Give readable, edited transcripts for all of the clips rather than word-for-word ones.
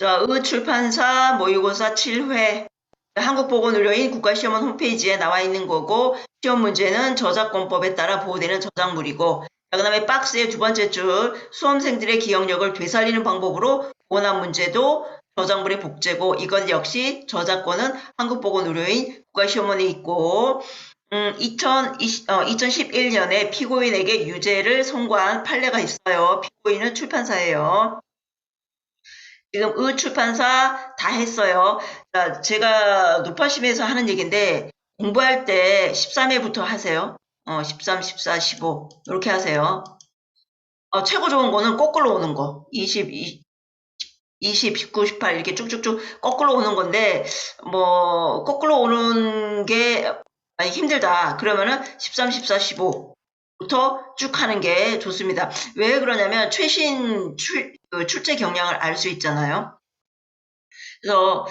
자, 의출판사 모의고사 7회 한국보건의료인 국가시험원 홈페이지에 나와 있는 거고, 시험 문제는 저작권법에 따라 보호되는 저작물이고, 그 다음에 박스의 두 번째 줄 수험생들의 기억력을 되살리는 방법으로 보완한 문제도 저작물의 복제고, 이것 역시 저작권은 한국보건의료인 국가시험원에 있고, 2011년에 피고인에게 유죄를 선고한 판례가 있어요. 피고인은 출판사예요. 지금 출판사 다 했어요. 자, 제가 노파심에서 하는 얘기인데, 공부할 때 13회부터 하세요. 13, 14, 15 이렇게 하세요. 최고 좋은 거는 거꾸로 오는 거. 20, 19, 18 이렇게 쭉쭉쭉 거꾸로 오는 건데, 뭐 거꾸로 오는 게 힘들다. 그러면은 13, 14, 15부터 쭉 하는 게 좋습니다. 왜 그러냐면 최신 출제 경향을 알 수 있잖아요. 그래서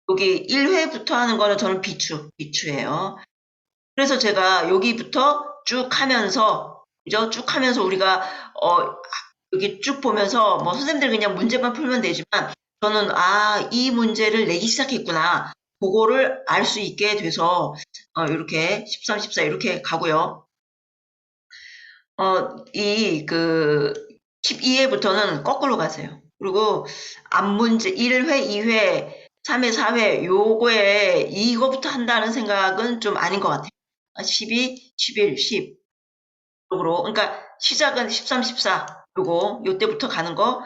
여기 1회부터 하는 거는 저는 비추예요. 그래서 제가 여기부터 쭉 하면서, 그죠? 쭉 하면서 우리가 여기 쭉 보면서 뭐 선생님들 그냥 문제만 풀면 되지만, 저는 이 문제를 내기 시작했구나. 그거를 알 수 있게 돼서 이렇게 13, 14 이렇게 가고요. 12회부터는 거꾸로 가세요. 그리고 앞문제 1회, 2회, 3회, 4회 요거에 이거부터 한다는 생각은 좀 아닌 것 같아요. 12, 11, 10 쪽으로. 그러니까 시작은 13, 14 요때부터 가는 거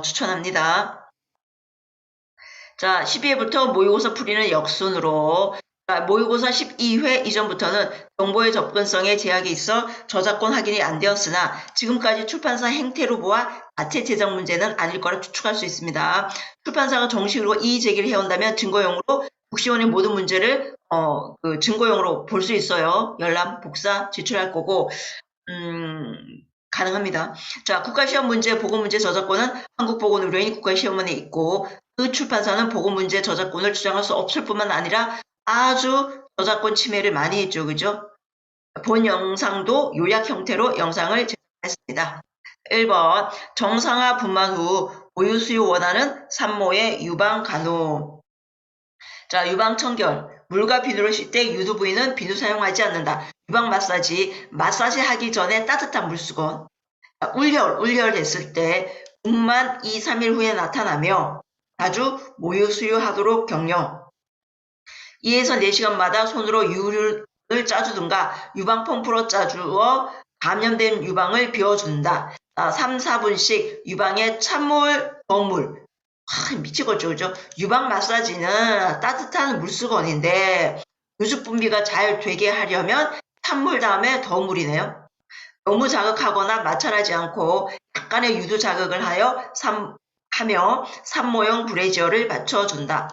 추천합니다. 자, 12회부터 모의고사 풀이는 역순으로. 자, 모의고사 12회 이전부터는 정보의 접근성에 제약이 있어 저작권 확인이 안 되었으나 지금까지 출판사 행태로 보아 자체 제작 문제는 아닐 거라 추측할 수 있습니다. 출판사가 정식으로 이의 제기를 해온다면 증거용으로 국시원의 모든 문제를 증거용으로 볼 수 있어요. 열람, 복사 제출할 거고 가능합니다. 자, 국가시험 문제, 보고문제 저작권은 한국보건의료인 국가시험원에 있고, 그 출판사는 보고문제 저작권을 주장할 수 없을 뿐만 아니라 아주 저작권 침해를 많이 했죠. 그죠? 본 영상도 요약 형태로 영상을 제작했습니다. 1번, 정상화 분만 후 모유 수유 원하는 산모의 유방 간호. 자, 유방 청결. 물과 비누를 씻을 때 유두 부위는 비누 사용하지 않는다. 유방 마사지 하기 전에 따뜻한 물수건. 울혈 됐을 때 국만 2, 3일 후에 나타나며 자주 모유 수유하도록 격려. 2에서 4시간마다 손으로 유를 짜주든가 유방 펌프로 짜주어 감염된 유방을 비워준다. 3, 4분씩 유방에 찬물, 더물. 미치겠죠, 그죠? 유방 마사지는 따뜻한 물수건인데 유수 분비가 잘 되게 하려면 찬물 다음에 더물이네요. 너무 자극하거나 마찰하지 않고 약간의 유두 자극을 하며 산모형 브래지어를 맞춰준다.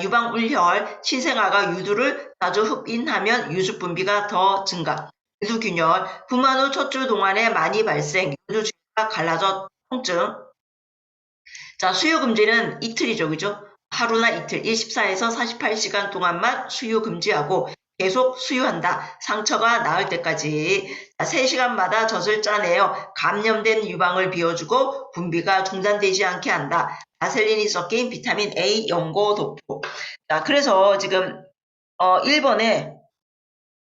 유방 울혈, 신생아가 유두를 자주 흡인하면 유수 분비가 더 증가. 유두균열, 분만 후 첫 주 동안에 많이 발생, 유두주가 갈라져 통증. 자, 수유 금지는 이틀이죠, 그죠? 하루나 이틀, 24에서 48시간 동안만 수유 금지하고 계속 수유한다. 상처가 나을 때까지. 자, 3시간마다 젖을 짜내어 감염된 유방을 비워주고 분비가 중단되지 않게 한다. 바셀린이 섞인 비타민 A 연고 도포. 자, 그래서 지금 1번에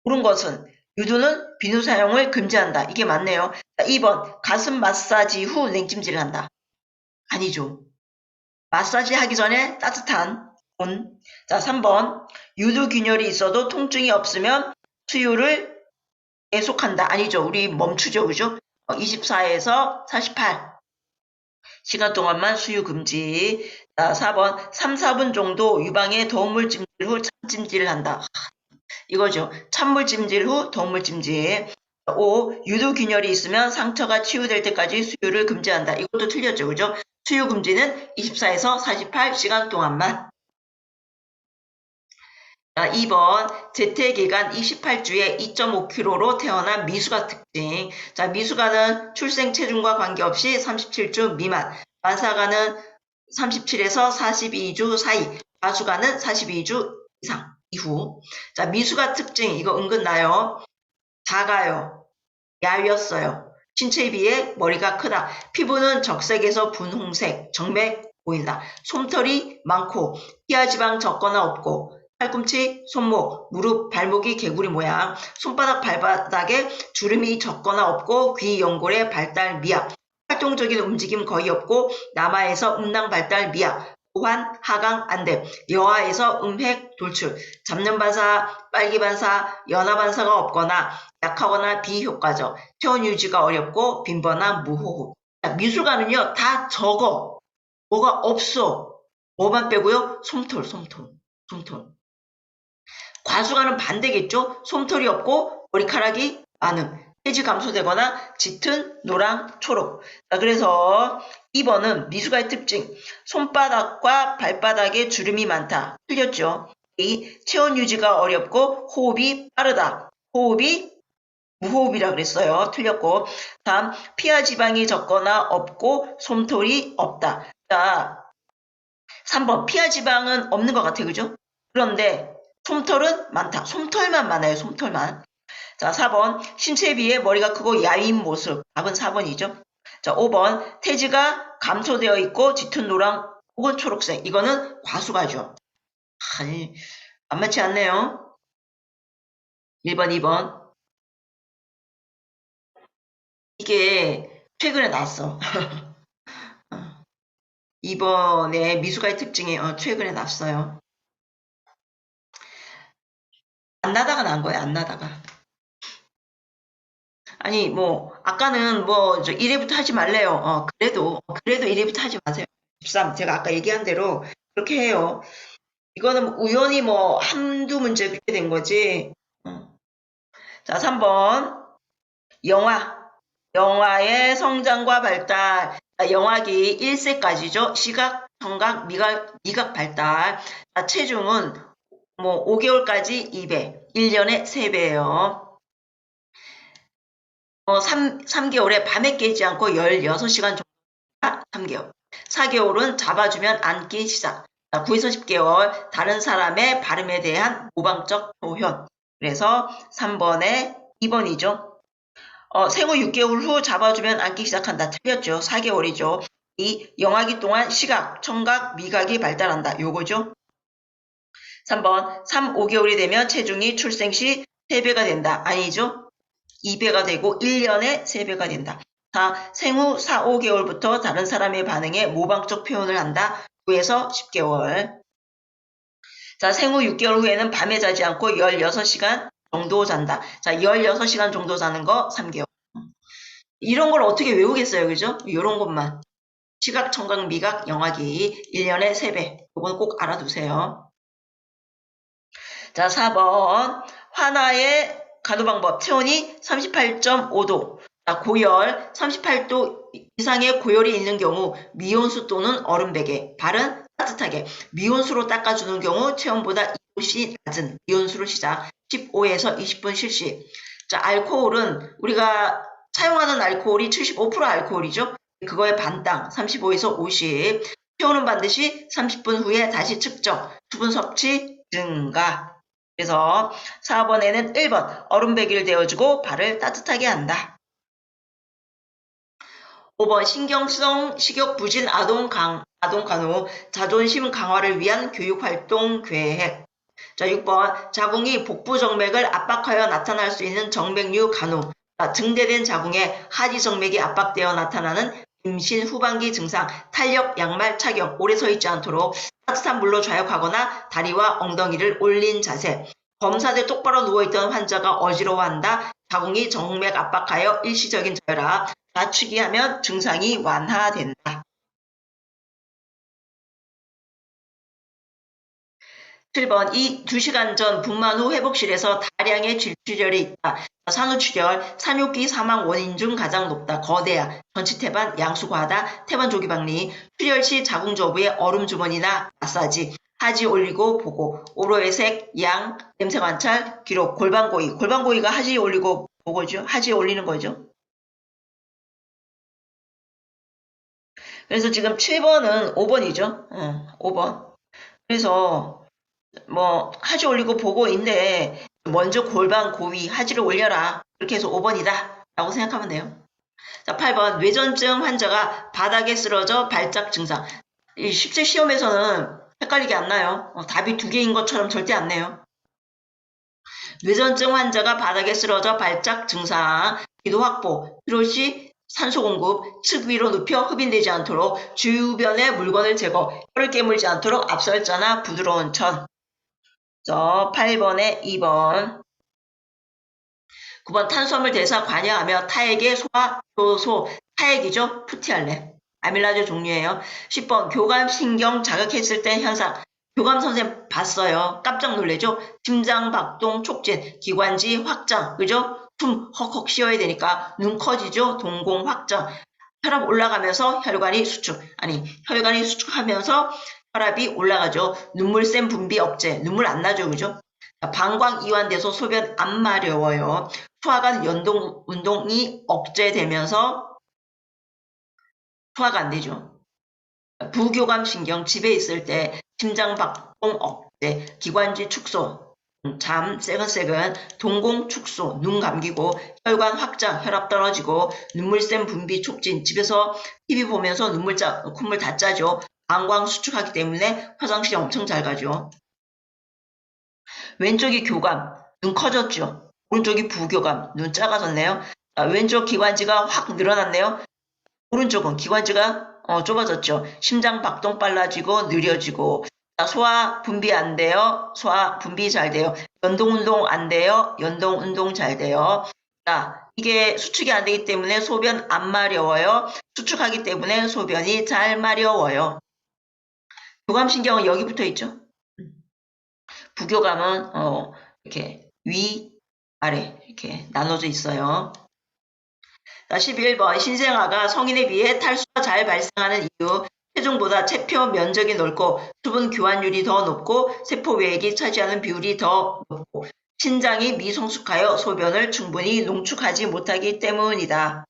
고른 것은 유두는 비누 사용을 금지한다. 이게 맞네요. 자, 2번 가슴 마사지 후 냉찜질을 한다. 아니죠. 마사지 하기 전에 따뜻한 온. 자, 3번 유두균열이 있어도 통증이 없으면 수유를 계속한다. 아니죠. 우리 멈추죠. 그죠? 24에서 48시간 동안만 수유 금지. 자, 4번 3, 4분 정도 유방에 더운물 찜질 후 찬찜질을 한다. 이거죠. 찬물 찜질 후 더운물 찜질. 5. 유두균열이 있으면 상처가 치유될 때까지 수유를 금지한다. 이것도 틀렸죠. 그죠? 수유 금지는 24에서 48시간 동안만. 자, 2번 재태기간 28주에 2.5kg로 태어난 미숙아 특징. 자, 미숙아는 출생 체중과 관계없이 37주 미만, 만사가는 37에서 42주 사이, 과수가는 42주 이상 이후. 자, 미숙아 특징 이거 은근 나요. 작아요. 얇았어요. 신체에 비해 머리가 크다. 피부는 적색에서 분홍색, 정맥 보인다. 솜털이 많고 피하지방 적거나 없고 팔꿈치, 손목, 무릎, 발목이 개구리 모양, 손바닥, 발바닥에 주름이 적거나 없고 귀, 연골의 발달 미약, 활동적인 움직임 거의 없고 남하에서 음낭 발달 미약, 고환, 하강, 안됨, 여하에서 음핵, 돌출, 잡는 반사, 빨기 반사, 연하 반사가 없거나 약하거나 비효과적, 체온 유지가 어렵고 빈번한 무호흡. 미술관은요 다 적어. 뭐가 없어. 뭐만 빼고요? 솜털. 과수관은 반대겠죠? 솜털이 없고 머리카락이 많음. 해지 감소되거나 짙은 노랑, 초록. 자, 그래서 2번은 미숙아의 특징. 손바닥과 발바닥에 주름이 많다. 틀렸죠? A. 체온 유지가 어렵고 호흡이 빠르다. 호흡이 무호흡이라 그랬어요. 틀렸고. 다음, 피하 지방이 적거나 없고 솜털이 없다. 자, 3번 피하 지방은 없는 것 같아. 그죠? 그런데 솜털은 많다. 솜털만 많아요. 솜털만. 자, 4번 신체에 비해 머리가 크고 야윈 모습. 답은 4번이죠. 자, 5번 태지가 감소되어 있고 짙은 노랑 혹은 초록색. 이거는 과수가죠. 아니, 안 맞지 않네요. 1번, 2번. 이게 최근에 나왔어. 이번에 미숙아의 특징이 최근에 났어요. 안 나다가 난 거예요. 안 나다가. 아니 뭐 아까는 뭐 1회부터 하지 말래요. 그래도 1회부터 하지 마세요. 13 제가 아까 얘기한 대로 그렇게 해요. 이거는 우연히 뭐 한두 문제 그렇게 된 거지. 자, 3번 영화의 성장과 발달. 영화기 1세까지죠. 시각, 청각, 미각 발달. 자, 체중은 뭐 5개월까지 2배, 1년에 3배예요. 3개월에 밤에 깨지 않고 16시간 정도 3개월. 4개월은 잡아주면 앉기 시작. 9에서 10개월 다른 사람의 발음에 대한 모방적 표현. 그래서 3번에 2번이죠. 생후 6개월 후 잡아주면 앉기 시작한다. 틀렸죠. 4개월이죠. 이 영아기 동안 시각, 청각, 미각이 발달한다. 요거죠. 3번 3, 5개월이 되면 체중이 출생 시 3배가 된다. 아니죠. 2배가 되고 1년에 3배가 된다. 4. 생후 4, 5개월부터 다른 사람의 반응에 모방적 표현을 한다. 9에서 10개월. 자, 생후 6개월 후에는 밤에 자지 않고 16시간 정도 잔다. 자, 16시간 정도 자는 거 3개월. 이런 걸 어떻게 외우겠어요. 그죠? 이런 것만. 시각, 청각, 미각, 영아기 1년에 3배. 이건 꼭 알아두세요. 자, 4번 환아의 간호 방법. 체온이 38.5도. 자, 고열 38도 이상의 고열이 있는 경우 미온수 또는 얼음베개. 발은 따뜻하게. 미온수로 닦아주는 경우 체온보다 2도씨 낮은 미온수로 시작. 15에서 20분 실시. 자, 알코올은 우리가 사용하는 알코올이 75% 알코올이죠. 그거의 반당 35에서 50. 체온은 반드시 30분 후에 다시 측정. 수분 섭취 증가. 그래서 4번에는 1번 얼음배기를 데워주고 발을 따뜻하게 한다. 5번 신경성 식욕 부진 아동 간호 자존심 강화를 위한 교육활동 계획. 자, 6번 자궁이 복부 정맥을 압박하여 나타날 수 있는 정맥류 간호. 증대된 자궁에 하지 정맥이 압박되어 나타나는 임신 후반기 증상, 탄력 양말 착용, 오래 서 있지 않도록 따뜻한 물로 좌욕하거나 다리와 엉덩이를 올린 자세. 검사대 똑바로 누워있던 환자가 어지러워한다. 자궁이 정맥 압박하여 일시적인 저혈압. 낮추기 하면 증상이 완화된다. 7번 이 2시간 전 분만 후 회복실에서 다량의 질출혈이 있다. 산후출혈, 산욕기 사망 원인 중 가장 높다. 거대야, 전치태반, 양수 과하다, 태반 조기박리, 출혈 시 자궁 저부에 얼음 주머니나 마사지, 하지 올리고 보고, 오로회색, 양, 냄새 관찰, 기록, 골반고이. 골반고이가 하지 올리고 보고죠. 하지 올리는 거죠. 그래서 지금 7번은 5번이죠. 5번. 그래서 뭐 하지 올리고 보고인데 먼저 골반 고위 하지를 올려라. 그렇게 해서 5번이다 라고 생각하면 돼요. 자, 8번 뇌전증 환자가 바닥에 쓰러져 발작 증상. 실제 시험에서는 헷갈리게 안 나요. 답이 두 개인 것처럼 절대 안 내요. 뇌전증 환자가 바닥에 쓰러져 발작 증상, 기도 확보, 필요 시 산소 공급, 측 위로 눕혀 흡인되지 않도록 주변의 물건을 제거, 혀를 깨물지 않도록 앞설자나 부드러운 천. 8번에 2번. 9번 탄수화물 대사 관여하며 타액의 소화, 효소, 타액이죠. 푸티알레. 아밀라제 종류예요. 10번 교감신경 자극했을 때 현상. 교감 선생님 봤어요. 깜짝 놀래죠? 심장 박동 촉진, 기관지 확장, 그죠? 숨 헉헉 쉬어야 되니까 눈 커지죠? 동공 확장. 혈압 올라가면서 혈관이 수축하면서 혈압이 올라가죠. 눈물샘 분비 억제, 눈물 안 나죠, 그죠? 방광 이완돼서 소변 안 마려워요. 소화관 운동이 억제되면서 소화가 안 되죠. 부교감신경 집에 있을 때 심장 박동 억제, 기관지 축소, 잠 새근새근, 동공 축소, 눈 감기고 혈관 확장, 혈압 떨어지고 눈물샘 분비 촉진, 집에서 TV 보면서 콧물 다 짜죠. 방광 수축하기 때문에 화장실에 엄청 잘 가죠. 왼쪽이 교감, 눈 커졌죠. 오른쪽이 부교감, 눈 작아졌네요. 왼쪽 기관지가 확 늘어났네요. 오른쪽은 기관지가 좁아졌죠. 심장 박동 빨라지고 느려지고. 소화 분비 안 돼요. 소화 분비 잘 돼요. 연동운동 안 돼요. 연동운동 잘 돼요. 자, 이게 수축이 안 되기 때문에 소변 안 마려워요. 수축하기 때문에 소변이 잘 마려워요. 교감신경은 여기 붙어 있죠. 부교감은 이렇게 위, 아래 이렇게 나눠져 있어요. 자, 11번 신생아가 성인에 비해 탈수가 잘 발생하는 이유. 체중보다 체표 면적이 넓고 수분 교환율이 더 높고 세포 외액이 차지하는 비율이 더 높고 신장이 미성숙하여 소변을 충분히 농축하지 못하기 때문이다.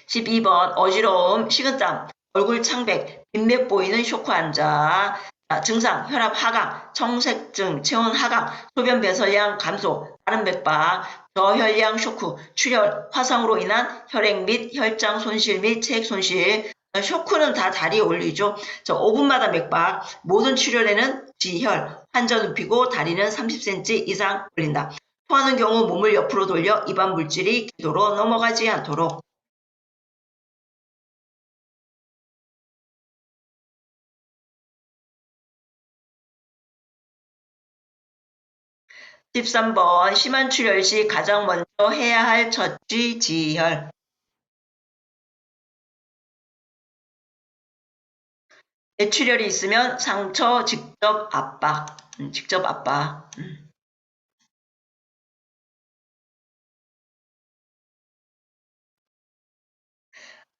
12번 어지러움, 식은땀, 얼굴 창백, 빈맥 보이는 쇼크 환자. 증상, 혈압 하강, 청색증, 체온 하강, 소변 배설량 감소, 마른 맥박, 저혈량 쇼크, 출혈, 화상으로 인한 혈액 및 혈장 손실 및 체액 손실. 쇼크는 다 다리에 올리죠. 5분마다 맥박, 모든 출혈에는 지혈, 환자 눕히고 다리는 30cm 이상 올린다. 토하는 경우 몸을 옆으로 돌려 입안 물질이 기도로 넘어가지 않도록. 13번 심한 출혈 시 가장 먼저 해야 할 처치 지혈. 뇌출혈이 있으면 상처 직접 압박.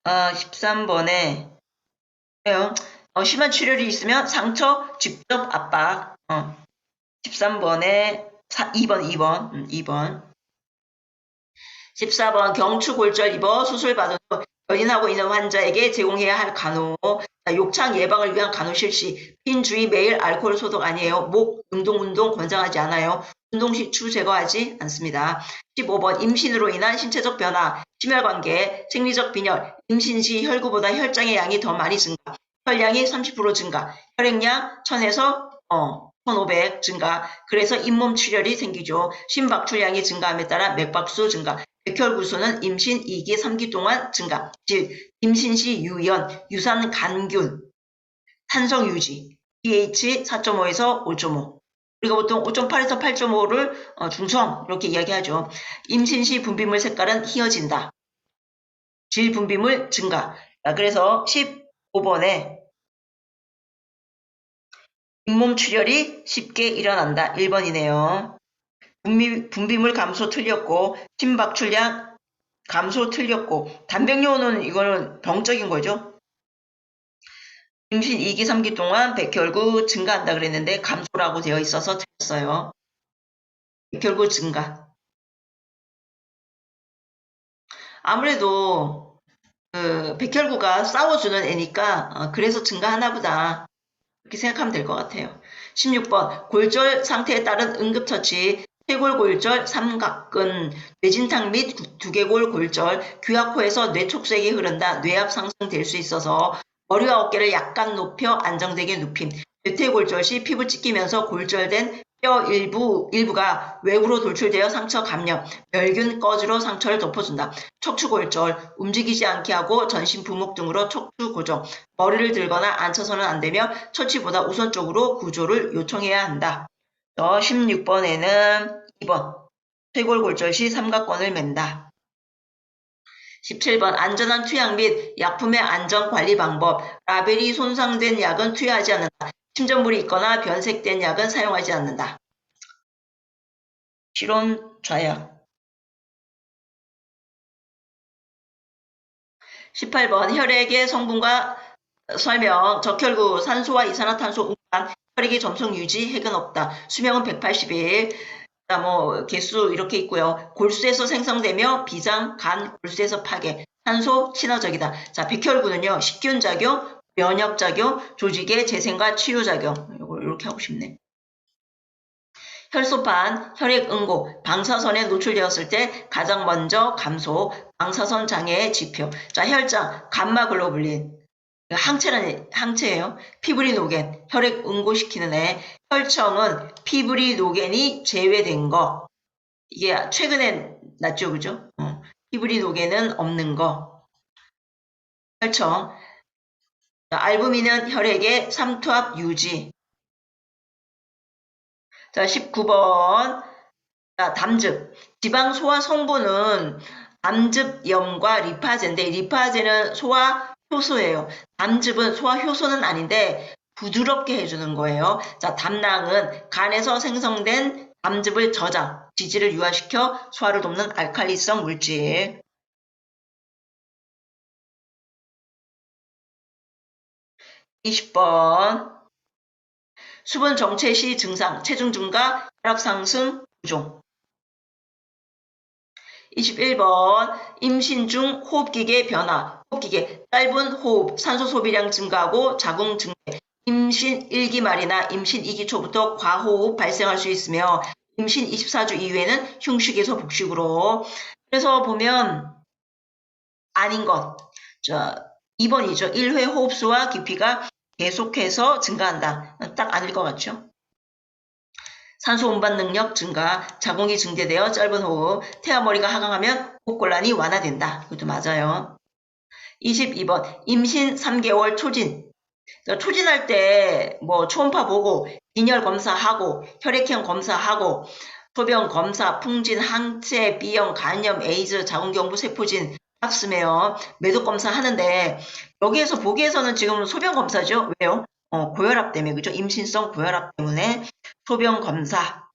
13번에 심한 출혈이 있으면 상처 직접 압박. 13번에 2번. 14번 경추골절 입어 수술받은 후 견인하고 있는 환자에게 제공해야 할 간호. 욕창 예방을 위한 간호 실시. 핀 주의 매일 알코올 소독 아니에요. 목 운동 권장하지 않아요. 운동 시 추 제거하지 않습니다. 15번 임신으로 인한 신체적 변화, 심혈관계, 생리적 빈혈, 임신 시 혈구보다 혈장의 양이 더 많이 증가, 혈량이 30% 증가, 혈액량 1000에서 1500 증가, 그래서 잇몸 출혈이 생기죠. 심박출량이 증가함에 따라 맥박수 증가, 백혈구수는 임신 2기, 3기 동안 증가, 즉 임신 시 유연, 유산 간균, 탄성 유지, pH 4.5에서 5.5, 우리가 보통 5.8에서 8.5를 중성 이렇게 이야기하죠. 임신 시 분비물 색깔은 희어진다. 질 분비물 증가. 그래서 15번에 잇몸 출혈이 쉽게 일어난다. 1번이네요. 분비물 감소 틀렸고 심박출량 감소 틀렸고 단백뇨는 이거는 병적인 거죠. 임신 2기, 3기 동안 백혈구 증가한다 그랬는데 감소라고 되어 있어서 틀렸어요. 백혈구 증가. 아무래도 백혈구가 싸워주는 애니까 그래서 증가하나 보다. 이렇게 생각하면 될 것 같아요. 16번 골절 상태에 따른 응급처치. 쇄골골절, 삼각근, 뇌진탕 및 두개골 골절, 귀하코에서 뇌촉색이 흐른다. 뇌압 상승될 수 있어서 머리와 어깨를 약간 높여 안정되게 눕힘. 뇌퇴골절 시 피부 찢기면서 골절된 뼈 일부가 외부로 돌출되어 상처 감염, 멸균 꺼즈로 상처를 덮어준다. 척추골절, 움직이지 않게 하고 전신 부목 등으로 척추 고정, 머리를 들거나 앉혀서는 안 되며 처치보다 우선적으로 구조를 요청해야 한다. 16번에는 2번 쇄골골절 시 삼각권을 맨다. 17번 안전한 투약 및 약품의 안전관리 방법. 라벨이 손상된 약은 투여하지 않는다. 침전물이 있거나 변색된 약은 사용하지 않는다. 실온 좌약. 18번 혈액의 성분과 설명. 적혈구 산소와 이산화탄소 운반. 혈액의 점성 유지 핵은 없다. 수명은 180일. 개수 이렇게 있고요. 골수에서 생성되며 비장, 간, 골수에서 파괴, 산소, 친화적이다. 자, 백혈구는요. 식균작용, 면역작용, 조직의 재생과 치유작용. 이걸 이렇게 하고 싶네. 혈소판, 혈액응고, 방사선에 노출되었을 때 가장 먼저 감소, 방사선 장애의 지표. 자, 혈장, 감마글로불린. 항체예요. 피브리노겐, 혈액 응고시키는 애. 혈청은 피브리노겐이 제외된 거. 이게 최근에 났죠, 그죠? 피브리노겐은 없는 거. 혈청. 자, 알부민은 혈액의 삼투압 유지. 자, 19번. 자, 담즙. 지방 소화 성분은 담즙염과 리파제인데, 리파제는 소화 효소예요. 담즙은 소화 효소는 아닌데 부드럽게 해주는 거예요. 자, 담낭은 간에서 생성된 담즙을 저장, 지질을 유화시켜 소화를 돕는 알칼리성 물질. 20번 수분 정체 시 증상, 체중 증가, 혈압 상승, 부종. 21번 임신 중 호흡기계 변화, 호흡기계 짧은 호흡, 산소 소비량 증가하고 자궁 증대, 임신 1기 말이나 임신 2기 초부터 과호흡 발생할 수 있으며 임신 24주 이후에는 흉식에서 복식으로. 그래서 보면 아닌 것. 자, 2번이죠. 1회 호흡수와 깊이가 계속해서 증가한다. 딱 아닐 것 같죠? 산소 운반 능력 증가, 자궁이 증대되어 짧은 호흡, 태아머리가 하강하면 호흡곤란이 완화된다. 이것도 맞아요. 22번 임신 3개월 초진. 초진할 때 초음파 보고 빈혈 검사하고 혈액형 검사하고 소변 검사, 풍진, 항체, B형, 간염, 에이즈, 자궁경부 세포진, 합스메어, 매독 검사 하는데 여기에서 보기에서는 지금 소변 검사죠. 왜요? 고혈압 때문에, 그죠? 임신성 고혈압 때문에 소변 검사.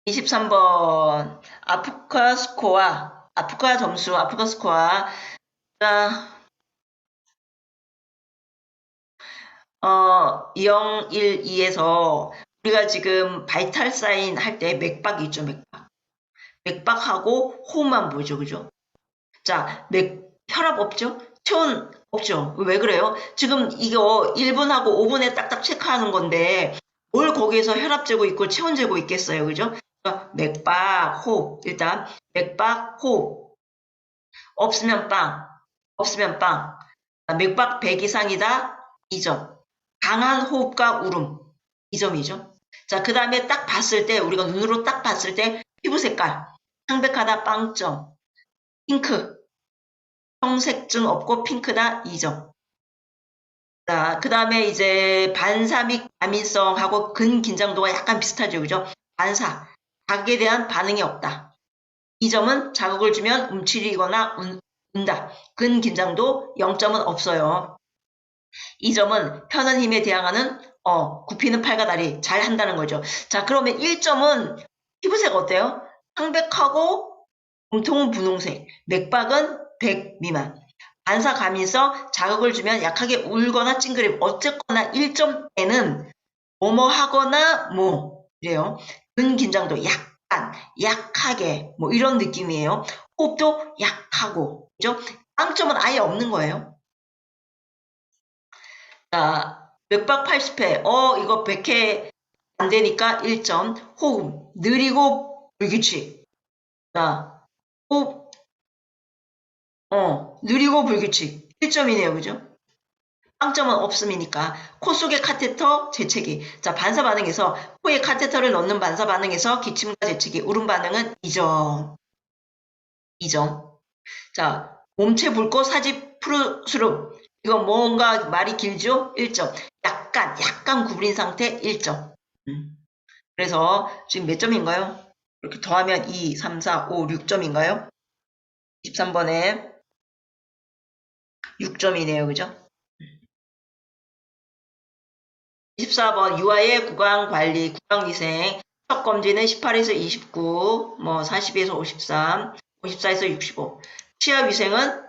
23번 아프카 스코어, 아프카 점수, 아프카 스코어. 자, 0, 1, 2에서 우리가 지금 바이탈 사인 할 때 맥박이 있죠, 맥박. 맥박하고 호흡만 보죠, 그죠? 자, 혈압 없죠? 체온 없죠? 왜 그래요? 지금 이거 1분하고 5분에 딱딱 체크하는 건데 뭘 거기에서 혈압 재고 있고 체온 재고 있겠어요, 그죠? 그러니까 맥박, 호흡. 일단 맥박, 호흡. 없으면 빵, 없으면 빵. 맥박 100 이상이다, 2점. 강한 호흡과 울음, 2점이죠. 자, 그 다음에 딱 봤을 때, 우리가 눈으로 딱 봤을 때 피부 색깔, 창백하다, 빵점. 핑크, 청색증 없고 핑크다, 2점. 자, 그 다음에 이제 반사 및 과민성하고 근긴장도가 약간 비슷하죠, 그죠? 반사, 자극에 대한 반응이 없다. 2점은 자극을 주면 움츠리거나 운다. 근긴장도 0점은 없어요. 2점은 펴는 힘에 대항하는 굽히는 팔과 다리 잘 한다는 거죠. 자, 그러면 1점은 피부색 어때요? 창백하고 몸통은 분홍색, 맥박은 100 미만. 반사 과민성, 자극을 주면 약하게 울거나 찡그림. 어쨌거나 1점 때는 뭐뭐 하거나 이래요. 근긴장도 약하게 이런 느낌이에요. 호흡도 약하고, 그죠? 빵점은 아예 없는 거예요. 자, 맥박 80회. 이거 100회 안 되니까 1점. 호흡. 느리고 불규칙. 자, 호흡. 느리고 불규칙. 1점이네요. 그죠? 빵점은 없음이니까. 코 속의 카테터 재채기. 자, 반사 반응에서 코에 카테터를 넣는 반사 반응에서 기침과 재채기. 울음 반응은 2점. 2점. 자, 몸체 붉고 사지 푸르스름. 이거 뭔가 말이 길죠? 1점. 약간 구부린 상태 1점. 그래서 지금 몇 점인가요? 이렇게 더하면 2, 3, 4, 5, 6점인가요? 23번에 6점이네요. 그죠? 24번 유아의 구강관리, 구강위생. 첫 검진은 18에서 29, 40에서 53, 54에서 65. 치아위생은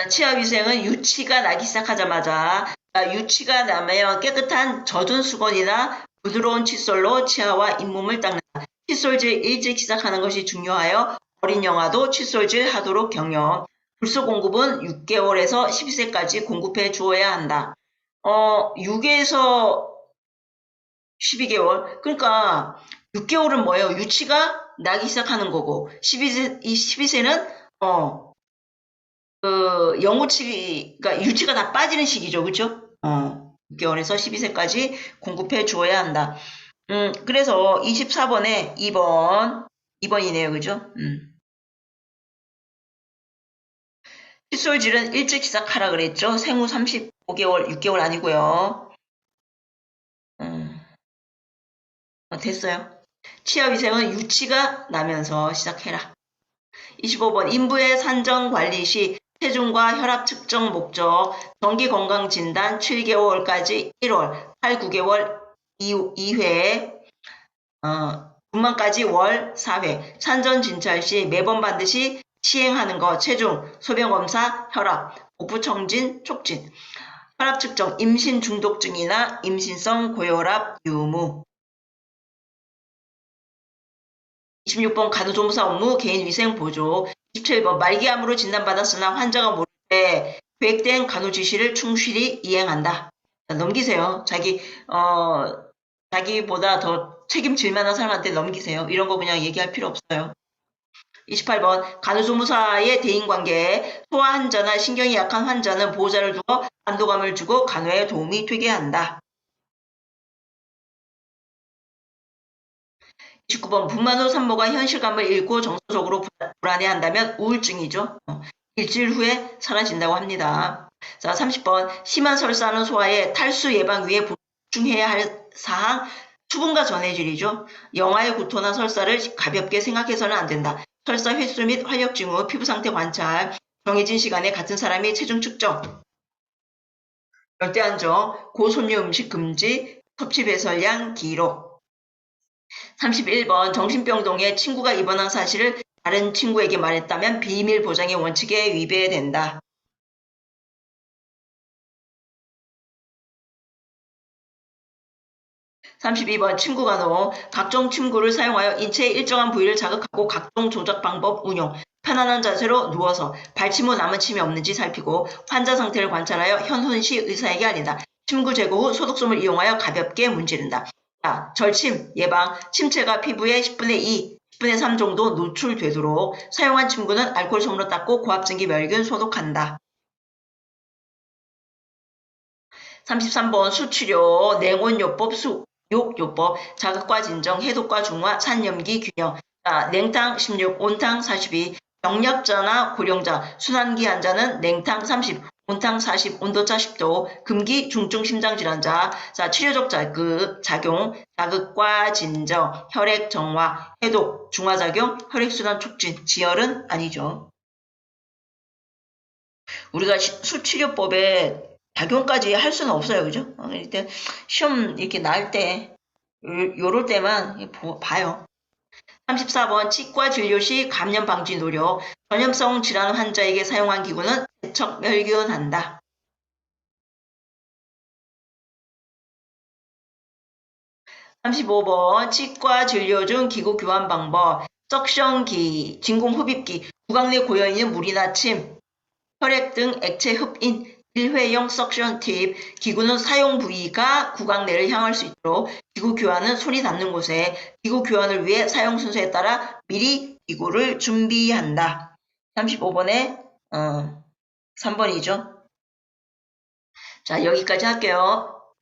치아위생은 유치가 나기 시작하자마자 유치가 나면 깨끗한 젖은 수건이나 부드러운 칫솔로 치아와 잇몸을 닦는다. 칫솔질 일찍 시작하는 것이 중요하여 어린 영아도 칫솔질 하도록 격려. 불소 공급은 6개월에서 12세까지 공급해 주어야 한다. 6에서 12개월. 그러니까 6개월은 뭐예요? 유치가 나기 시작하는 거고 12세는 그러니까 유치가 다 빠지는 시기죠. 그죠? 6개월에서 12세까지 공급해 주어야 한다. 그래서 24번에 2번이네요. 그죠? 칫솔질은 일찍 시작하라 그랬죠? 생후 35개월, 6개월 아니고요. 됐어요. 치아위생은 유치가 나면서 시작해라. 25번 인부의 산정 관리 시 체중과 혈압 측정 목적 정기건강진단 7개월까지 1월, 8, 9개월 2회, 분만까지 월 4회, 산전 진찰 시 매번 반드시 시행하는 것, 체중, 소변검사, 혈압, 복부청진, 촉진, 혈압 측정, 임신 중독증이나 임신성 고혈압 유무. 26번 간호조무사 업무 개인위생 보조. 27번 말기암으로 진단받았으나 환자가 모를 때 계획된 간호 지시를 충실히 이행한다. 자, 넘기세요. 자기보다 더 책임질 만한 사람한테 넘기세요. 이런 거 그냥 얘기할 필요 없어요. 28번 간호조무사의 대인관계. 소아 환자나 신경이 약한 환자는 보호자를 두어 안도감을 주고 간호에 도움이 되게 한다. 29번 분만 후 산모가 현실감을 잃고 정서적으로 불안해한다면 우울증이죠. 일주일 후에 사라진다고 합니다. 자, 30번 심한 설사하는 소아의 탈수 예방 위해 보충해야 할 사항 수분과 전해질이죠. 영아의 구토나 설사를 가볍게 생각해서는 안 된다. 설사 횟수 및 활력 징후, 피부 상태 관찰, 정해진 시간에 같은 사람이 체중 측정, 절대 안정, 고섬유 음식 금지, 섭취 배설량 기록. 31번 정신병동에 친구가 입원한 사실을 다른 친구에게 말했다면 비밀 보장의 원칙에 위배된다. 32번 침구간호. 각종 침구를 사용하여 인체의 일정한 부위를 자극하고 각종 조작 방법 운용. 편안한 자세로 누워서 발침 후 남은 침이 없는지 살피고 환자 상태를 관찰하여 현훈 시 의사에게 알린다. 침구 제거 후 소독솜을 이용하여 가볍게 문지른다. 자, 절침 예방. 침체가 피부에 10분의 2, 10분의 3 정도 노출되도록 사용한 침구는 알코올 솜으로 닦고 고압증기 멸균 소독한다. 33번 수치료, 냉온요법, 욕요법, 자극과 진정, 해독과 중화, 산염기 균형. 자, 냉탕 16, 온탕 42, 병력자나 고령자, 순환기 환자는 냉탕 30, 온탕 40, 온도차 10도, 금기 중증 심장질환자. 자, 치료적 작용, 자극과 진정, 혈액 정화, 해독, 중화작용, 혈액순환 촉진, 지혈은 아니죠. 우리가 수치료법에 작용까지 할 수는 없어요. 그죠? 일단 시험 이렇게 날 때, 요럴 때만 봐요. 34번 치과 진료 시 감염 방지 노력. 전염성 질환 환자에게 사용한 기구는 세척 멸균한다. 35번 치과 진료 중 기구 교환 방법. 석션기, 진공흡입기, 구강 내 고여있는 물이나 침, 혈액 등 액체 흡인, 일회용 석션 팁, 기구는 사용 부위가 구강 내를 향할 수 있도록 기구 교환은 손이 닿는 곳에 기구 교환을 위해 사용 순서에 따라 미리 기구를 준비한다. 35번에 3번이죠. 자, 여기까지 할게요.